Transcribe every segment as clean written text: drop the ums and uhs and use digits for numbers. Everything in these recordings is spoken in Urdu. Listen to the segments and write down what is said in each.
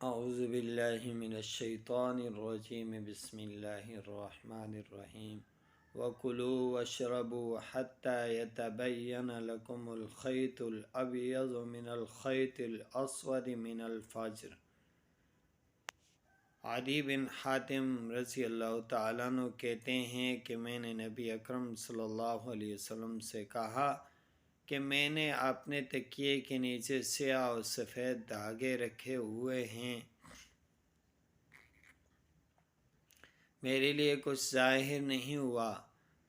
اعوذ باللہ من الشیطان الرجیم بسم اللہ الرحمن الرحیم وَكُلُوا وَاشْرَبُوا حَتَّى يَتَبَيَّنَ لَكُمُ الْخَيْطُ الْأَبْيَضُ مِنَ الْخَيْطِ الْأَسْوَدِ مِنَ الْفَجْرِ۔ عدی بن حاتم رضی اللہ تعالیٰ عنہ کہتے ہیں کہ میں نے نبی اکرم صلی اللہ علیہ وسلم سے کہا کہ میں نے اپنے تکیے کے نیچے سیاہ اور سفید دھاگے رکھے ہوئے ہیں، میرے لیے کچھ ظاہر نہیں ہوا۔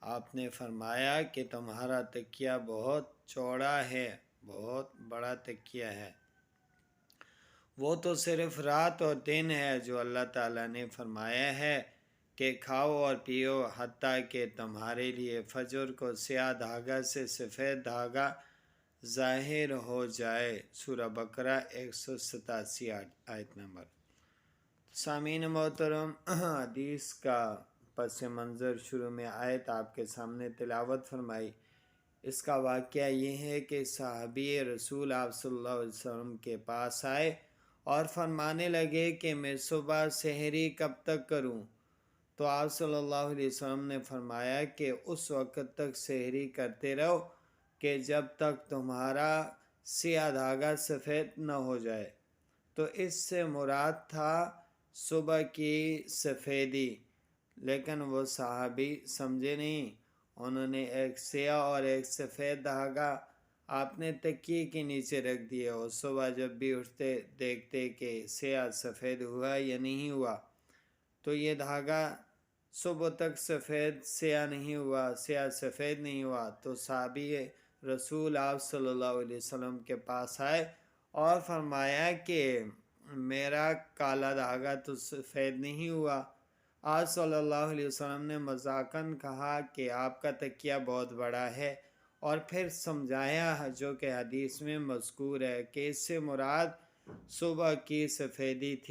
آپ نے فرمایا کہ تمہارا تکیہ بہت چوڑا ہے، بہت بڑا تکیہ ہے، وہ تو صرف رات اور دن ہے جو اللہ تعالیٰ نے فرمایا ہے کہ کھاؤ اور پیو حتیٰ کہ تمہارے لیے فجر کو سیاہ دھاگا سے سفید دھاگا ظاہر ہو جائے۔ سورہ بقرہ 187 آیت نمبر۔ سامعین محترم، حدیث کا پس منظر شروع میں آیت آپ کے سامنے تلاوت فرمائی۔ اس کا واقعہ یہ ہے کہ صحابی رسول آپ صلی اللہ علیہ وسلم کے پاس آئے اور فرمانے لگے کہ میں صبح سحری کب تک کروں؟ تو آپ صلی اللہ علیہ وسلم نے فرمایا کہ اس وقت تک سحری کرتے رہو کہ جب تک تمہارا سیاہ دھاگا سفید نہ ہو جائے۔ تو اس سے مراد تھا صبح کی سفیدی، لیکن وہ صحابی سمجھے نہیں۔ انہوں نے ایک سیاہ اور ایک سفید دھاگا آپ نے تکیے کے نیچے رکھ دیا اور صبح جب بھی اٹھتے دیکھتے کہ سیاہ سفید ہوا یا نہیں ہوا، تو یہ دھاگا صبح تک سفید سیاہ نہیں ہوا، سیاہ سفید نہیں ہوا، تو صحابی رسول آپ صلی اللہ علیہ وسلم کے پاس آئے اور فرمایا کہ میرا کالا دھاگا تو سفید نہیں ہوا۔ آپ صلی اللہ علیہ وسلم نے مذاقاً کہا کہ آپ کا تکیہ بہت بڑا ہے، اور پھر سمجھایا جو کہ حدیث میں مذکور ہے کہ اس سے مراد صبح کی سفیدی تھی۔